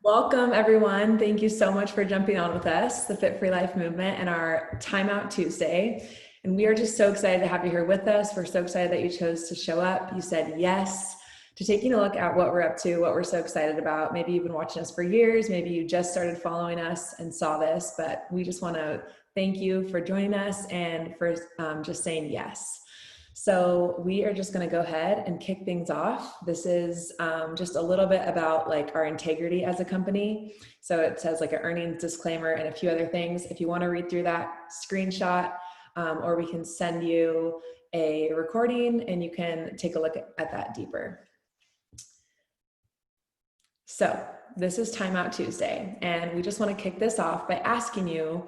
Welcome, everyone. Thank you so much for jumping on with us, the Fit Free Life movement, and our Timeout Tuesday. And we are just so excited to have you here with us. We're so excited that you chose to show up. You said yes to taking a look at what we're up to, what we're so excited about. Maybe you've been watching us for years. Maybe you just started following us and saw this, but we just want to thank you for joining us and for just saying yes. So we are just going to go ahead and kick things off. This is just a little bit about like our integrity as a company. So it says like an earnings disclaimer and a few other things. If you want to read through that, screenshot, or we can send you a recording and you can take a look at that deeper. So this is Timeout Tuesday, and we just want to kick this off by asking you,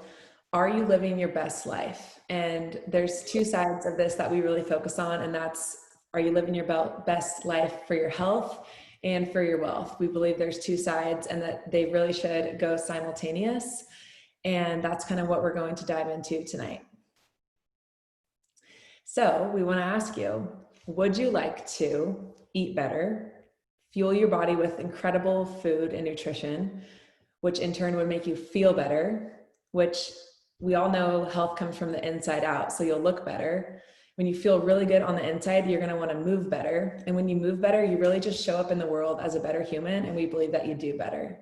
are you living your best life? And there's two sides of this that we really focus on, and that's, are you living your best life for your health and for your wealth? We believe there's two sides and that they really should go simultaneous. And that's kind of what we're going to dive into tonight. So we want to ask you, would you like to eat better, fuel your body with incredible food and nutrition, which in turn would make you feel better, which we all know health comes from the inside out, so you'll look better. When you feel really good on the inside, you're gonna wanna move better. And when you move better, you really just show up in the world as a better human, and we believe that you do better.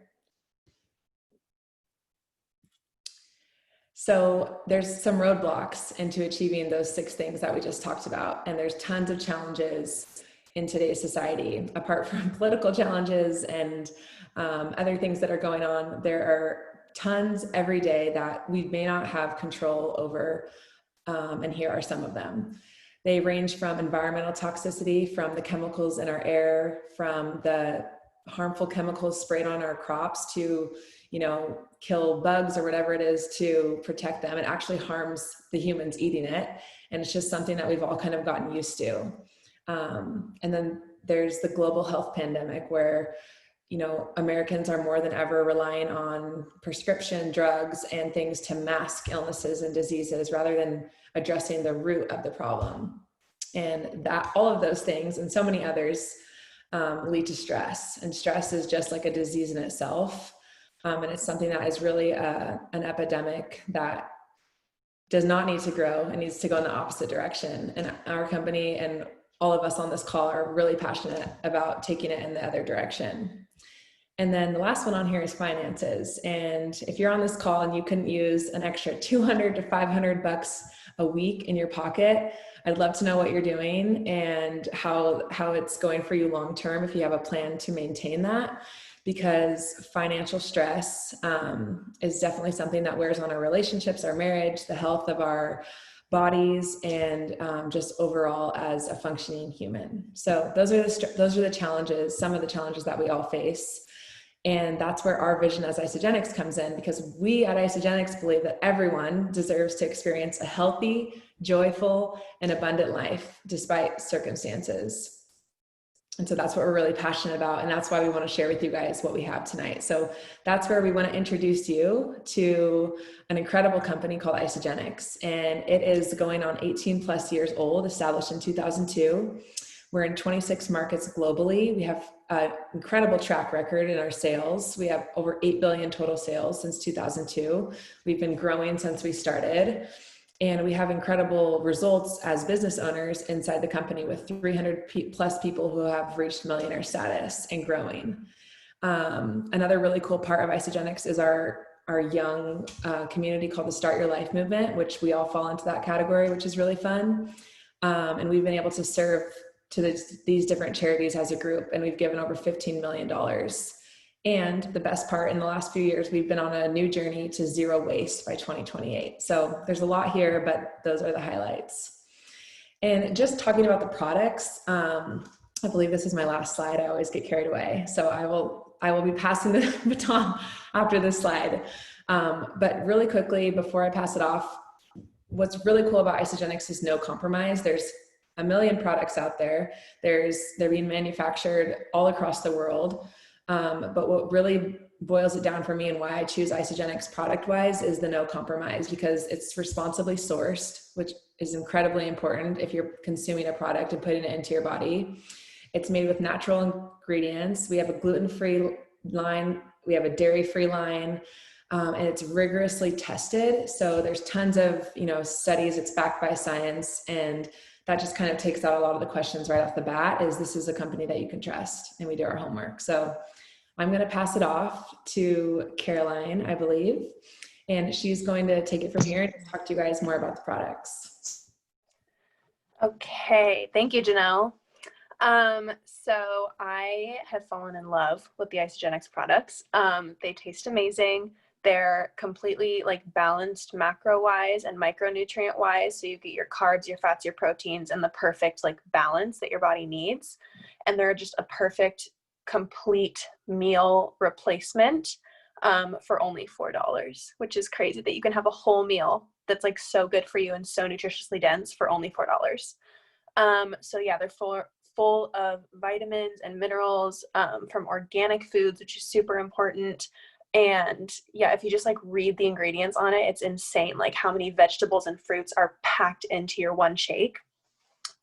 So there's some roadblocks into achieving those 6 things that we just talked about. And there's tons of challenges in today's society. Apart from political challenges and other things that are going on, there are tons every day that we may not have control over, and here are some of them. They range from environmental toxicity, from the chemicals in our air, from the harmful chemicals sprayed on our crops to, kill bugs or whatever it is to protect them. It actually harms the humans eating it, and it's just something that we've all kind of gotten used to. And then there's the global health pandemic where Americans are more than ever relying on prescription drugs and things to mask illnesses and diseases rather than addressing the root of the problem. And that all of those things and so many others lead to stress. And stress is just like a disease in itself. And it's something that is really an epidemic that does not need to grow. It needs to go in the opposite direction. And our company and all of us on this call are really passionate about taking it in the other direction. And then the last one on here is finances. And if you're on this call and you couldn't use an extra $200 to $500 a week in your pocket, I'd love to know what you're doing and how it's going for you long term, if you have a plan to maintain that, because financial stress is definitely something that wears on our relationships, our marriage, the health of our bodies, and just overall as a functioning human. So those are the challenges, some of the challenges that we all face. And that's where our vision as Isagenix comes in, because we at Isagenix believe that everyone deserves to experience a healthy, joyful, and abundant life despite circumstances. And so that's what we're really passionate about. And that's why we want to share with you guys what we have tonight. So that's where we want to introduce you to an incredible company called Isagenix. And it is going on 18 plus years old, established in 2002. We're in 26 markets globally. We have an incredible track record in our sales. We have over 8 billion total sales since 2002. We've been growing since we started. And we have incredible results as business owners inside the company with 300 plus people who have reached millionaire status and growing. Another really cool part of Isagenix is our young community called the Start Your Life movement, which we all fall into that category, which is really fun. And we've been able to serve to these different charities as a group, and we've given over $15 million. And the best part, in the last few years, we've been on a new journey to zero waste by 2028. So there's a lot here, but those are the highlights. And just talking about the products, I believe this is my last slide. I always get carried away. So I will be passing the baton after this slide. But really quickly, before I pass it off, what's really cool about Isagenix is no compromise. There's a million products out there. They're being manufactured all across the world. But what really boils it down for me and why I choose Isagenix product-wise is the no compromise, because it's responsibly sourced, which is incredibly important if you're consuming a product and putting it into your body. It's made with natural ingredients. We have a gluten-free line. We have a dairy-free line. And it's rigorously tested. So there's tons of, studies. It's backed by science. And that just kind of takes out a lot of the questions right off the bat, is this is a company that you can trust, and we do our homework. So I'm going to pass it off to Caroline, I believe, and she's going to take it from here and talk to you guys more about the products. Okay, thank you, Janelle. So I have fallen in love with the Isagenix products. They taste amazing. They're completely like balanced macro-wise and micronutrient-wise. So you get your carbs, your fats, your proteins, and the perfect like balance that your body needs. And they're just a perfect, complete meal replacement for only $4, which is crazy that you can have a whole meal that's like so good for you and so nutritiously dense for only $4. So yeah, they're full of vitamins and minerals from organic foods, which is super important. And yeah, if you just like read the ingredients on it, it's insane like how many vegetables and fruits are packed into your one shake.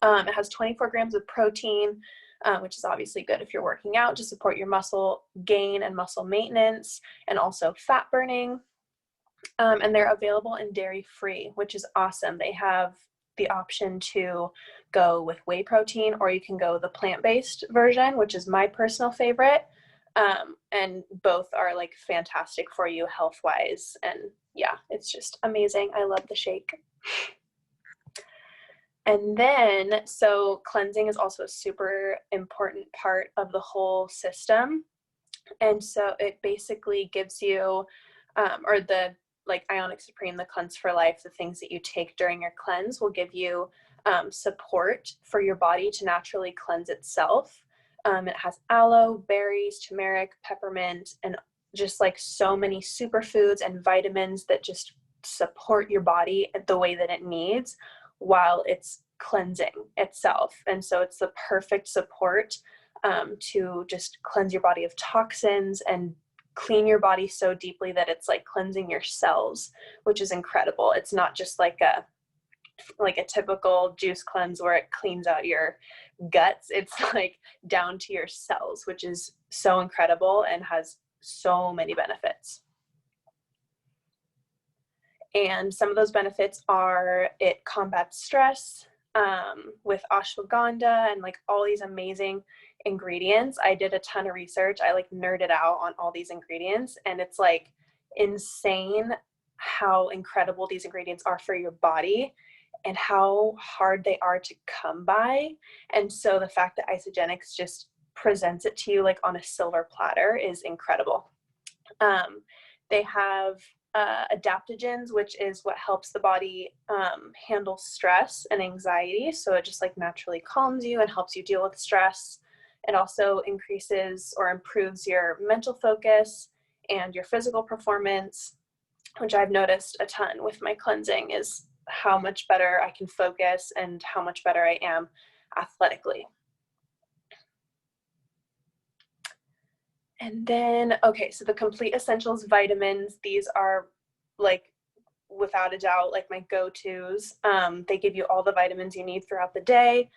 It has 24 grams of protein, which is obviously good if you're working out to support your muscle gain and muscle maintenance, and also fat burning. And they're available in dairy free, which is awesome. They have the option to go with whey protein, or you can go the plant-based version, which is my personal favorite. And both are like fantastic for you health-wise. And yeah, it's just amazing. I love the shake. And then, so cleansing is also a super important part of the whole system. And so it basically gives you, or the like Ionic Supreme, the Cleanse for Life, the things that you take during your cleanse will give you support for your body to naturally cleanse itself. It has aloe, berries, turmeric, peppermint, and just like so many superfoods and vitamins that just support your body the way that it needs while it's cleansing itself. And so it's the perfect support to just cleanse your body of toxins and clean your body so deeply that it's like cleansing your cells, which is incredible. It's not just like a typical juice cleanse where it cleans out your guts. It's like down to your cells, which is so incredible and has so many benefits. And some of those benefits are it combats stress with ashwagandha and like all these amazing ingredients. I did a ton of research. I like nerded out on all these ingredients, and it's like insane how incredible these ingredients are for your body and how hard they are to come by. And so the fact that Isagenix just presents it to you like on a silver platter is incredible. They have adaptogens, which is what helps the body handle stress and anxiety. So it just like naturally calms you and helps you deal with stress. It also increases or improves your mental focus and your physical performance, which I've noticed a ton with my cleansing, is how much better I can focus and how much better I am athletically. And then, okay, so the Complete Essentials vitamins, these are like, without a doubt, like my go-tos. They give you all the vitamins you need throughout the day.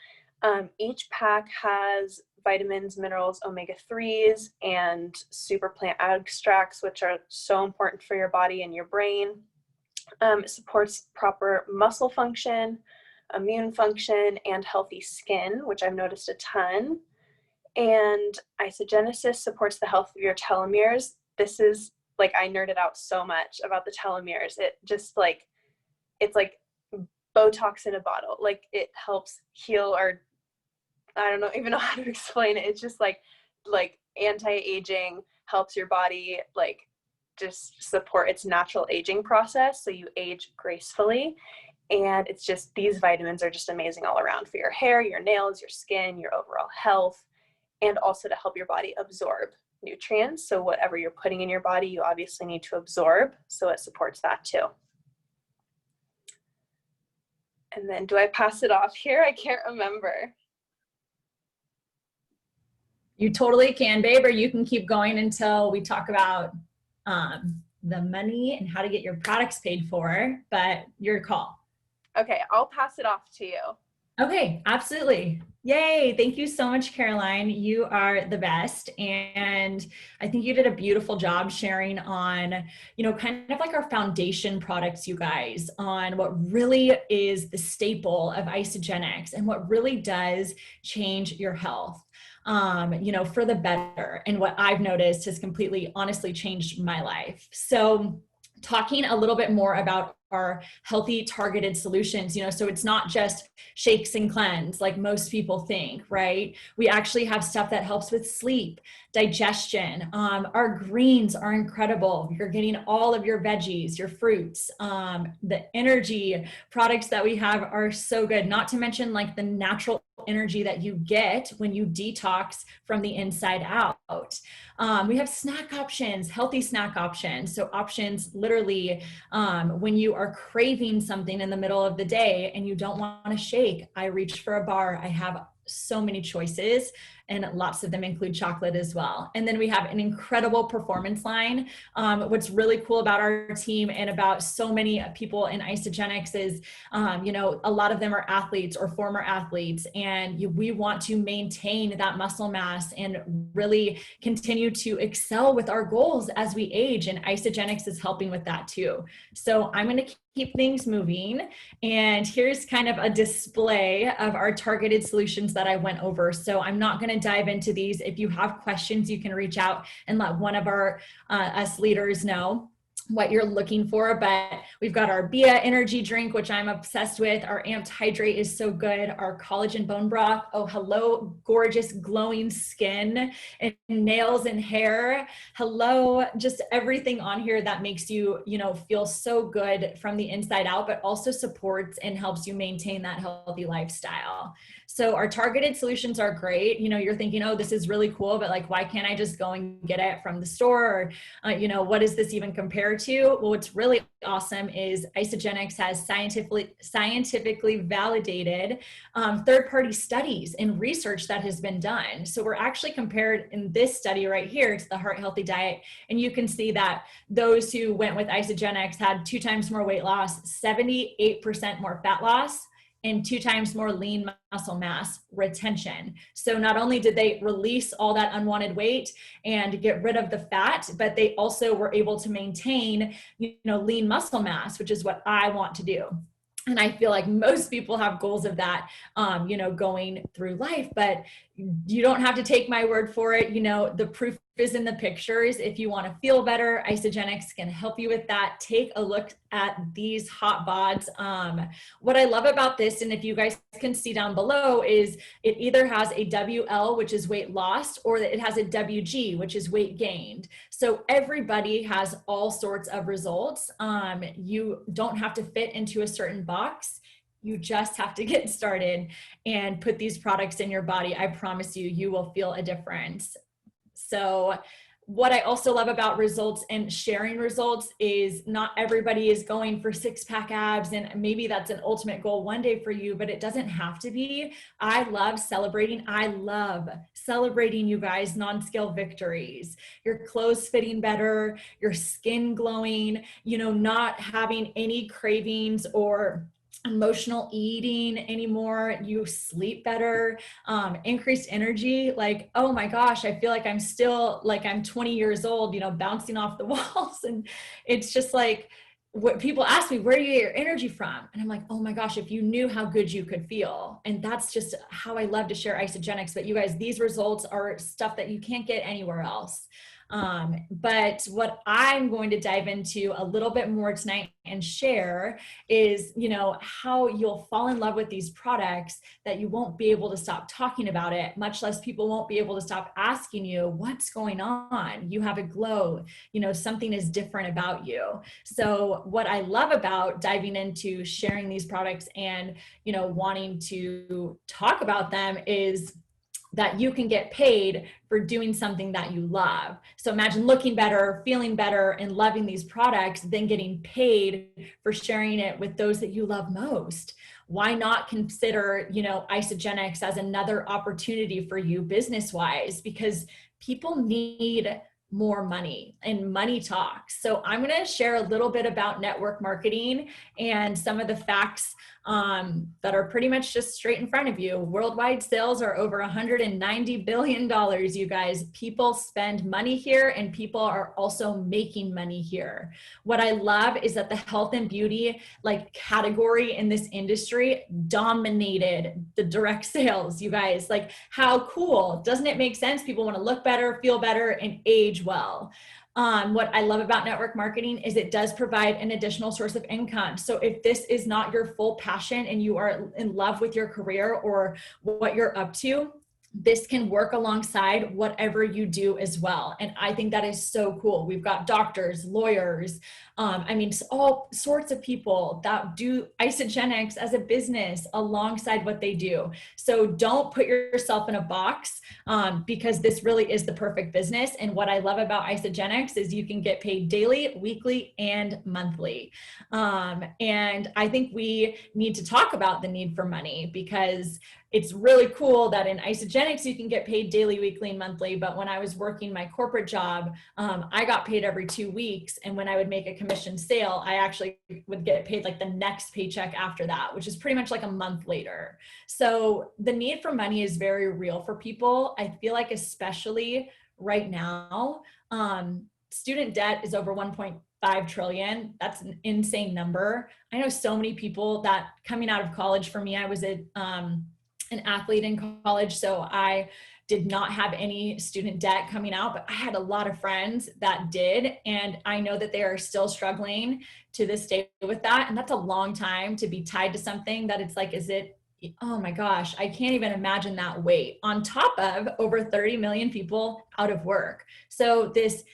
Each pack has vitamins, minerals, omega-3s, and super plant extracts, which are so important for your body and your brain. It supports proper muscle function, immune function, and healthy skin, which I've noticed a ton. And isogenesis supports the health of your telomeres. This is like, I nerded out so much about the telomeres. It just like, it's like Botox in a bottle. Like it helps heal, or I don't know, even know how to explain it. It's just like anti-aging, helps your body like just support its natural aging process. So you age gracefully. And it's just, these vitamins are just amazing all around for your hair, your nails, your skin, your overall health, and also to help your body absorb nutrients. So whatever you're putting in your body, you obviously need to absorb. So it supports that too. And then do I pass it off here? I can't remember. You totally can, babe, or you can keep going until we talk about the money and how to get your products paid for, but your call. Okay, I'll pass it off to you. Okay, absolutely. Yay. Thank you so much, Caroline. You are the best. And I think you did a beautiful job sharing on, kind of like our foundation products, you guys, on what really is the staple of Isogenics and what really does change your health, for the better. And what I've noticed has completely, honestly changed my life. So talking a little bit more about our healthy targeted solutions, so it's not just shakes and cleanse like most people think, right? We actually have stuff that helps with sleep, digestion. Our greens are incredible. You're getting all of your veggies, your fruits. The energy products that we have are so good, not to mention like the natural energy that you get when you detox from the inside out. We have snack options, healthy snack options. So options literally when you are craving something in the middle of the day and you don't want to shake, I reach for a bar. I have so many choices, and lots of them include chocolate as well. And then we have an incredible performance line. What's really cool about our team and about so many people in Isogenics is, a lot of them are athletes or former athletes, and we want to maintain that muscle mass and really continue to excel with our goals as we age. And Isogenics is helping with that too. So I'm going to keep things moving. And here's kind of a display of our targeted solutions that I went over. So I'm not going to dive into these. If you have questions, you can reach out and let one of our us leaders know what you're looking for. But we've got our Bia energy drink, which I'm obsessed with. Our Amped Hydrate is so good. Our collagen bone broth. Oh, hello, gorgeous glowing skin and nails and hair. Hello, just everything on here that makes you, feel so good from the inside out, but also supports and helps you maintain that healthy lifestyle. So our targeted solutions are great. You're thinking, oh, this is really cool, but like, why can't I just go and get it from the store? Or, what does this even compare to? Well, what's really awesome is Isogenics has scientifically validated third-party studies and research that has been done. So we're actually compared in this study right here to the Heart Healthy Diet. And you can see that those who went with Isogenics had 2 times more weight loss, 78% more fat loss, and 2 times more lean muscle mass retention. So not only did they release all that unwanted weight and get rid of the fat, but they also were able to maintain, lean muscle mass, which is what I want to do. And I feel like most people have goals of that, going through life, but you don't have to take my word for it. The proof is in the pictures. If you want to feel better, Isogenics can help you with that. Take a look at these hot bods. What I love about this, and if you guys can see down below, is it either has a WL, which is weight lost, or it has a WG, which is weight gained. So everybody has all sorts of results. You don't have to fit into a certain box. You just have to get started and put these products in your body. I promise you, you will feel a difference. So what I also love about results and sharing results is not everybody is going for 6-pack abs, and maybe that's an ultimate goal one day for you, but it doesn't have to be. I love celebrating you guys' non-scale victories, your clothes fitting better, your skin glowing, not having any cravings or emotional eating anymore, you sleep better, increased energy. Like, oh my gosh, I feel like I'm still like I'm 20 years old, bouncing off the walls. And it's just like, what people ask me, where do you get your energy from? And I'm like, oh my gosh, if you knew how good you could feel. And that's just how I love to share Isogenics. But you guys, these results are stuff that you can't get anywhere else. But what I'm going to dive into a little bit more tonight and share is, how you'll fall in love with these products that you won't be able to stop talking about it, much less people won't be able to stop asking you, what's going on? You have a glow, something is different about you. So what I love about diving into sharing these products and, wanting to talk about them is that you can get paid for doing something that you love. So imagine looking better, feeling better, and loving these products, then getting paid for sharing it with those that you love most. Why not consider, Isogenics as another opportunity for you business-wise? Because people need more money and money talks. So I'm going to share a little bit about network marketing and some of the facts that are pretty much just straight in front of you. Worldwide sales are over $190 billion, you guys. People spend money here, and people are also making money here. What I love is that the health and beauty like category in this industry dominated the direct sales, you guys. Like, how cool. Doesn't it make sense? People want to look better, feel better, and age well. What I love about network marketing is it does provide an additional source of income. So if this is not your full passion and you are in love with your career or what you're up to, this can work alongside whatever you do as well. And I think that is so cool. We've got doctors, lawyers, all sorts of people that do Isagenix as a business alongside what they do. So don't put yourself in a box because this really is the perfect business. And what I love about Isagenix is you can get paid daily, weekly, and monthly. And I think we need to talk about the need for money because it's really cool that in Isagenix you can get paid daily, weekly, and monthly. But when I was working my corporate job, I got paid every 2 weeks. And when I would make a commission sale, I actually would get paid like the next paycheck after that, which is pretty much like a month later. So the need for money is very real for people. I feel like especially right now, student debt is over 1.5 trillion. That's an insane number. I know so many people that coming out of college, for me, I was an athlete in college, so I did not have any student debt coming out, but I had a lot of friends that did, and I know that they are still struggling to this day with that, and that's a long time to be tied to something that it's like, oh my gosh, I can't even imagine that weight, on top of over 30 million people out of work. So this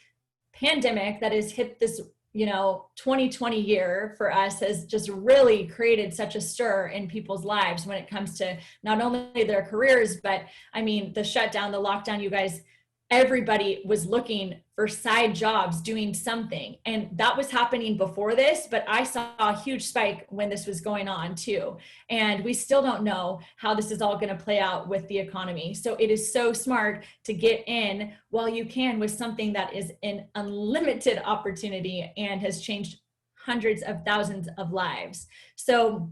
pandemic that has hit this 2020 year for us has just really created such a stir in people's lives when it comes to not only their careers, but the shutdown, the lockdown, you guys, everybody was looking for side jobs, doing something. And that was happening before this, but I saw a huge spike when this was going on too. And we still don't know how this is all going to play out with the economy. So it is so smart to get in while you can with something that is an unlimited opportunity and has changed hundreds of thousands of lives. So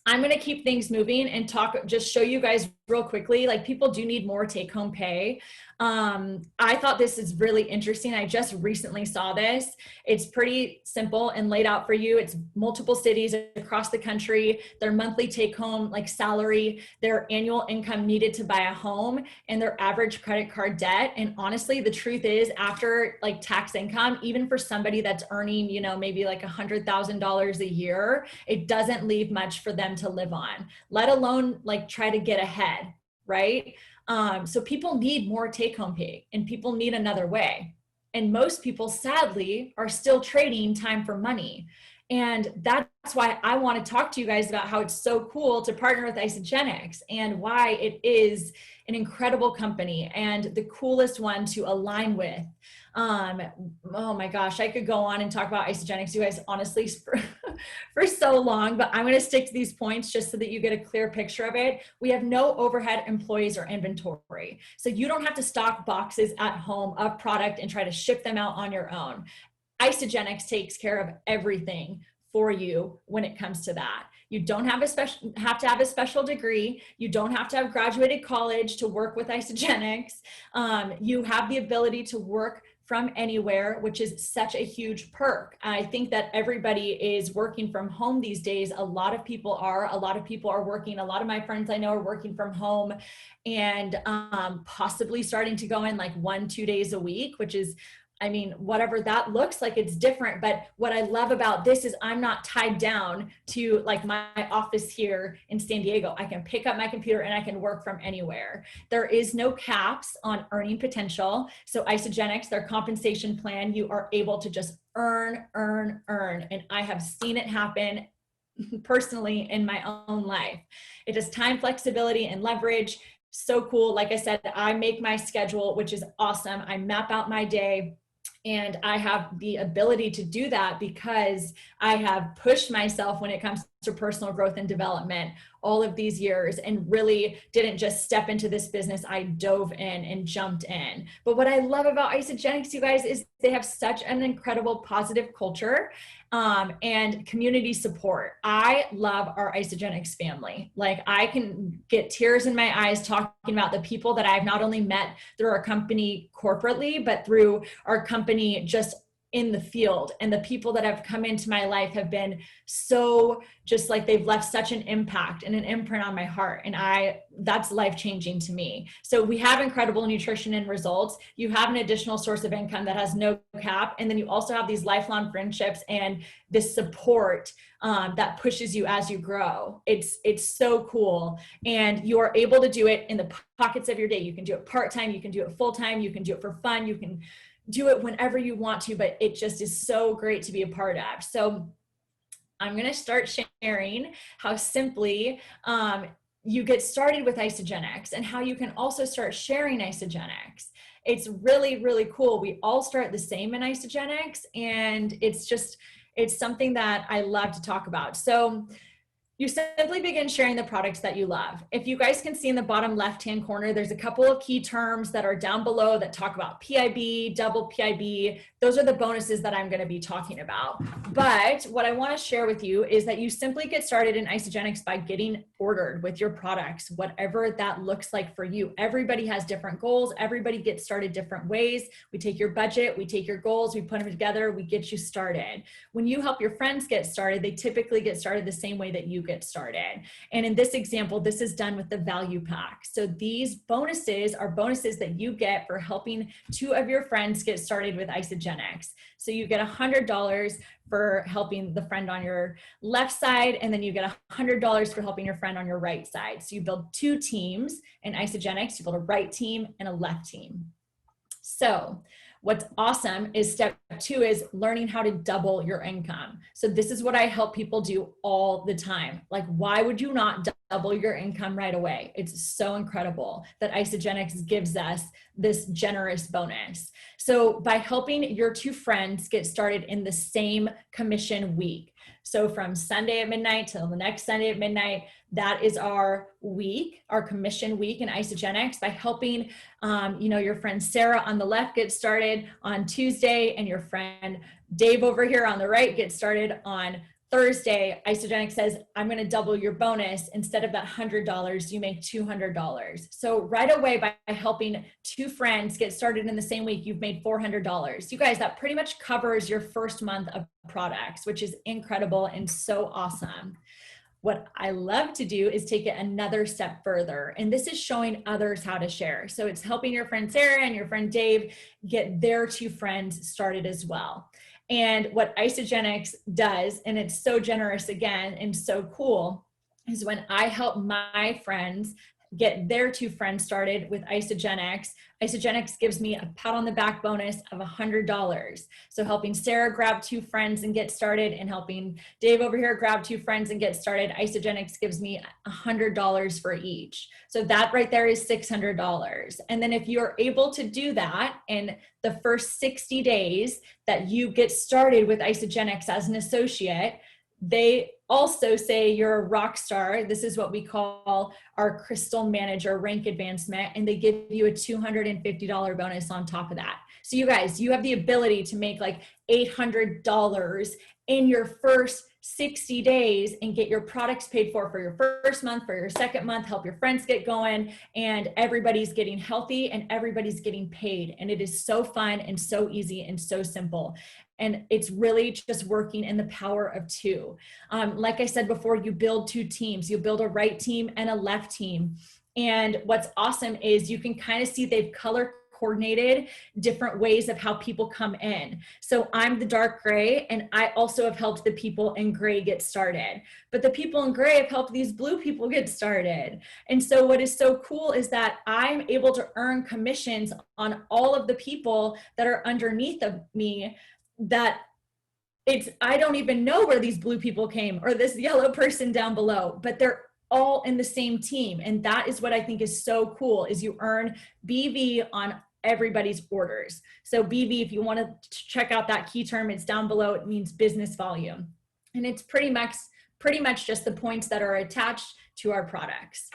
I'm going to keep things moving and just show you guys real quickly, like people do need more take-home pay. I thought this is really interesting. I just recently saw this. It's pretty simple and laid out for you. It's multiple cities across the country, their monthly take-home like salary, their annual income needed to buy a home, and their average credit card debt. And honestly, the truth is, after like tax income, even for somebody that's earning, maybe like $100,000 a year, it doesn't leave much for them to live on, let alone like try to get ahead, right? So people need more take-home pay, and people need another way. And most people, sadly, are still trading time for money. And that's why I want to talk to you guys about how it's so cool to partner with Isagenix and why it is an incredible company and the coolest one to align with. Oh my gosh, I could go on and talk about Isagenix, you guys, honestly, for so long, but I'm going to stick to these points just so that you get a clear picture of it. We have no overhead employees or inventory. So you don't have to stock boxes at home of product and try to ship them out on your own. Isagenix takes care of everything for you when it comes to that. You don't have to have a special degree. You don't have to have graduated college to work with Isagenix. You have the ability to work from anywhere, which is such a huge perk. I think that everybody is working from home these days. A lot of people are working. A lot of my friends I know are working from home and possibly starting to go in like 1-2 days a week, which is, whatever that looks like, it's different. But what I love about this is I'm not tied down to like my office here in San Diego. I can pick up my computer and I can work from anywhere. There is no caps on earning potential. So Isagenix, their compensation plan, you are able to just earn. And I have seen it happen personally in my own life. It is time flexibility and leverage. So cool. Like I said, I make my schedule, which is awesome. I map out my day. And I have the ability to do that because I have pushed myself when it comes through personal growth and development all of these years, and really didn't just step into this business. I dove in and jumped in. But what I love about Isagenix, you guys, is they have such an incredible positive culture and community support. I love our Isagenix family. Like, I can get tears in my eyes talking about the people that I've not only met through our company corporately, but through our company just in the field. And the people that have come into my life have been so just like, they've left such an impact and an imprint on my heart. And that's life-changing to me. So we have incredible nutrition and results. You have an additional source of income that has no cap. And then you also have these lifelong friendships and this support that pushes you as you grow. It's so cool. And you are able to do it in the pockets of your day. You can do it part-time, you can do it full-time, you can do it for fun, you can do it whenever you want to, but it just is so great to be a part of. So I'm going to start sharing how simply you get started with Isagenix and how you can also start sharing Isagenix. It's really, really cool. We all start the same in Isagenix, and it's something that I love to talk about. So you simply begin sharing the products that you love. If you guys can see in the bottom left-hand corner, there's a couple of key terms that are down below that talk about PIB, double PIB. Those are the bonuses that I'm going to be talking about. But what I want to share with you is that you simply get started in Isagenix by getting ordered with your products, whatever that looks like for you. Everybody has different goals. Everybody gets started different ways. We take your budget, we take your goals, we put them together, we get you started. When you help your friends get started, they typically get started the same way that you get started. And in this example, this is done with the value pack. So these bonuses are bonuses that you get for helping 2 of your friends get started with Isagenix. So you get $100 for helping the friend on your left side, and then you get $100 for helping your friend on your right side. So you build 2 teams in Isagenix. You build a right team and a left team. So what's awesome is step 2 is learning how to double your income. So this is what I help people do all the time. Like, why would you not double your income right away? It's so incredible that Isagenix gives us this generous bonus. So by helping your 2 friends get started in the same commission week, so from Sunday at midnight till the next Sunday at midnight, that is our week, our commission week in Isagenix. By helping, your friend Sarah on the left get started on Tuesday, and your friend Dave over here on the right get started on Thursday, Isagenix says, I'm going to double your bonus. Instead of that $100, you make $200. So right away, by helping 2 friends get started in the same week, you've made $400. You guys, that pretty much covers your first month of products, which is incredible and so awesome. What I love to do is take it another step further. And this is showing others how to share. So it's helping your friend Sarah and your friend Dave get their 2 friends started as well. And what Isagenix does, and it's so generous again and so cool, is when I help my friends get their 2 friends started with Isagenix, Isagenix gives me a pat on the back bonus of $100. So helping Sarah grab 2 friends and get started, and helping Dave over here grab 2 friends and get started, Isagenix gives me $100 for each. So that right there is $600. And then if you're able to do that in the first 60 days that you get started with Isagenix as an associate, they also say you're a rock star. This is what we call our Crystal Manager rank advancement, and they give you a $250 bonus on top of that. So you guys, you have the ability to make like $800 in your first 60 days and get your products paid for your first month, for your second month, help your friends get going, and everybody's getting healthy and everybody's getting paid. And it is so fun and so easy and so simple. And it's really just working in the power of 2. Like I said before, you build 2 teams. You build a right team and a left team. And what's awesome is you can kind of see they've color coordinated different ways of how people come in. So I'm the dark gray, and I also have helped the people in gray get started. But the people in gray have helped these blue people get started. And so what is so cool is that I'm able to earn commissions on all of the people that are underneath of me, that I don't even know where these blue people came, or this yellow person down below, but they're all in the same team. And that is what I think is so cool, is you earn BV on everybody's orders. So BV, if you want to check out that key term, it's down below. It means business volume. And it's pretty pretty much just the points that are attached to our products.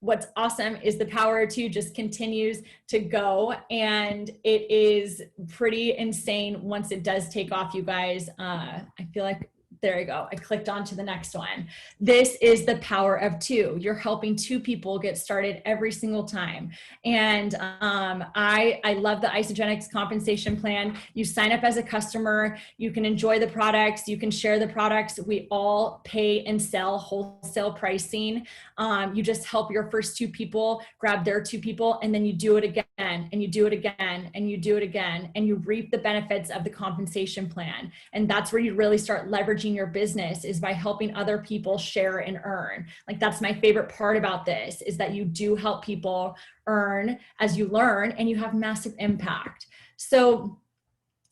What's awesome is the Power of Two just continues to go, and it is pretty insane once it does take off, you guys. I feel like, there you go. I clicked on to the next one. This is the Power of Two. You're helping two people get started every single time. And I love the Isagenix compensation plan. You sign up as a customer, you can enjoy the products, you can share the products. We all pay and sell wholesale pricing. You just help your first two people grab their two people, and then you do it again, and you do it again, and you do it again, and you reap the benefits of the compensation plan. And that's where you really start leveraging your business, is by helping other people share and earn. Like, that's my favorite part about this, is that you do help people earn as you learn, and you have massive impact. So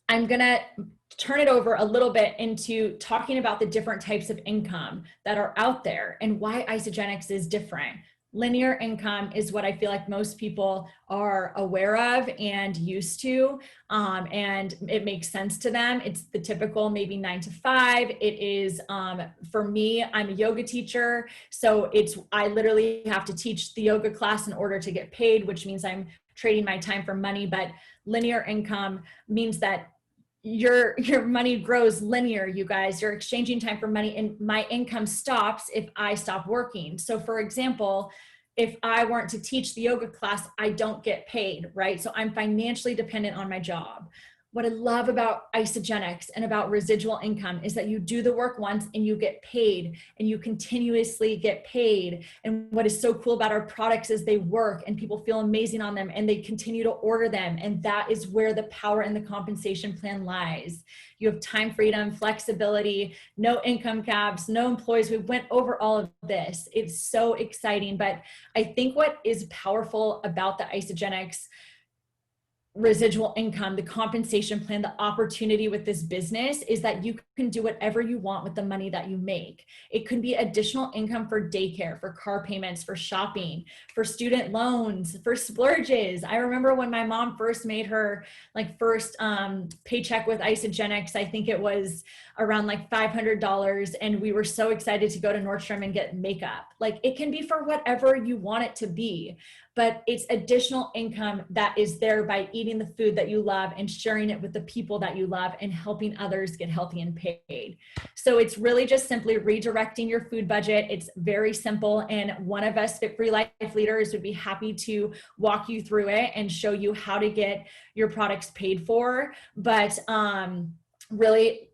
I'm gonna turn it over a little bit into talking about the different types of income that are out there and why Isagenix is different. Linear income is what I feel like most people are aware of and used to, and it makes sense to them. It's the typical maybe 9 to 5. It is, for me, I'm a yoga teacher, so I literally have to teach the yoga class in order to get paid, which means I'm trading my time for money. But linear income means that your money grows linear, you guys. You're exchanging time for money, and my income stops if I stop working. So for example, if I weren't to teach the yoga class, I don't get paid, right? So I'm financially dependent on my job. What I love about Isagenix and about residual income is that you do the work once and you get paid, and you continuously get paid. And what is so cool about our products is they work and people feel amazing on them, and they continue to order them. And that is where the power in the compensation plan lies. You have time freedom, flexibility, no income caps, no employees. We went over all of this. It's so exciting. But I think what is powerful about the Isagenix residual income, the compensation plan, the opportunity with this business is that you can do whatever you want with the money that you make. It could be additional income for daycare, for car payments, for shopping, for student loans, for splurges. I remember when my mom first made her first paycheck with Isagenix, I think it was around $500, and we were so excited to go to Nordstrom and get makeup. It can be for whatever you want it to be, but it's additional income that is there by eating the food that you love and sharing it with the people that you love and helping others get healthy and paid. So it's really just simply redirecting your food budget. It's very simple, and one of us Fit Free Life leaders would be happy to walk you through it and show you how to get your products paid for. But really,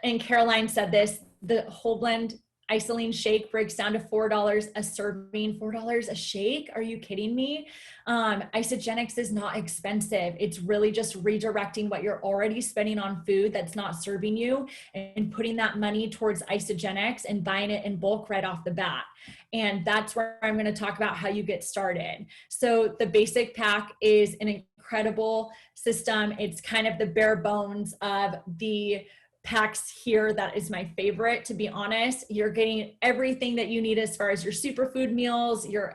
and Caroline said this, the whole blend isolene shake breaks down to $4 a serving. $4 a shake? Are you kidding me? Isagenix is not expensive. It's really just redirecting what you're already spending on food that's not serving you and putting that money towards Isagenix and buying it in bulk right off the bat. And that's where I'm going to talk about how you get started. So the basic pack is an incredible system. It's kind of the bare bones of the packs here. That is my favorite, to be honest. You're getting everything that you need as far as your superfood meals, your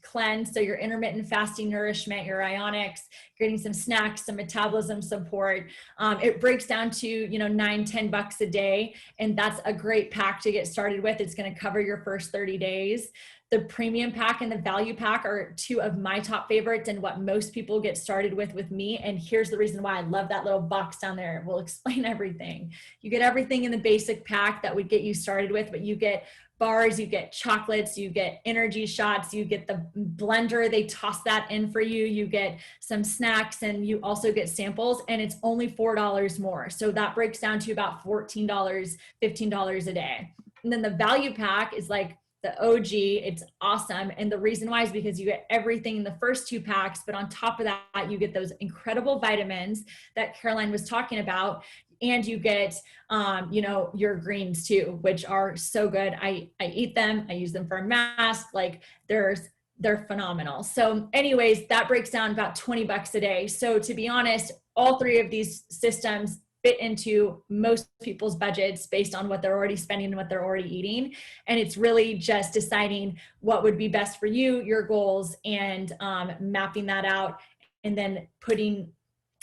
cleanse, so your intermittent fasting nourishment, your ionics, you're getting some snacks, some metabolism support. It breaks down to $9-10 a day, and that's a great pack to get started with. It's going to cover your first 30 days. The premium pack and the value pack are two of my top favorites and what most people get started with me. And here's the reason why I love that little box down there. We'll explain everything. You get everything in the basic pack that would get you started with, but you get bars, you get chocolates, you get energy shots, you get the blender, they toss that in for you, you get some snacks, and you also get samples, and it's only $4 more. So that breaks down to about $14, $15 a day. And then the value pack is the OG. It's awesome. And the reason why is because you get everything in the first two packs, but on top of that, you get those incredible vitamins that Caroline was talking about. And you get, your greens too, which are so good. I eat them. I use them for a mask. They're phenomenal. So anyways, that breaks down about $20 a day. So to be honest, all three of these systems fit into most people's budgets based on what they're already spending and what they're already eating. And it's really just deciding what would be best for you, your goals, and mapping that out and then putting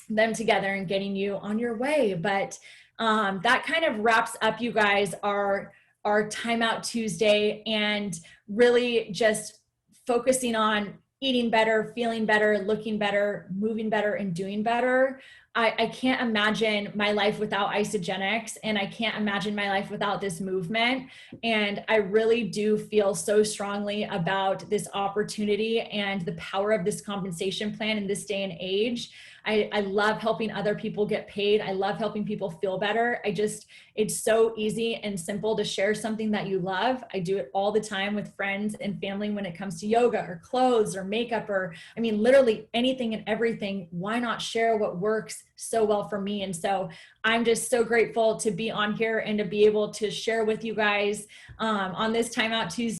them together and getting you on your way. But that kind of wraps up, you guys, our our Timeout Tuesday and really just focusing on eating better, feeling better, looking better, moving better, and doing better. I can't imagine my life without Isagenix, and I can't imagine my life without this movement. And I really do feel so strongly about this opportunity and the power of this compensation plan in this day and age. I love helping other people get paid. I love helping people feel better. It's so easy and simple to share something that you love. I do it all the time with friends and family when it comes to yoga or clothes or makeup or, I mean, literally anything and everything. Why not share what works so well for me? And so I'm just so grateful to be on here and to be able to share with you guys on this Timeout Tuesday.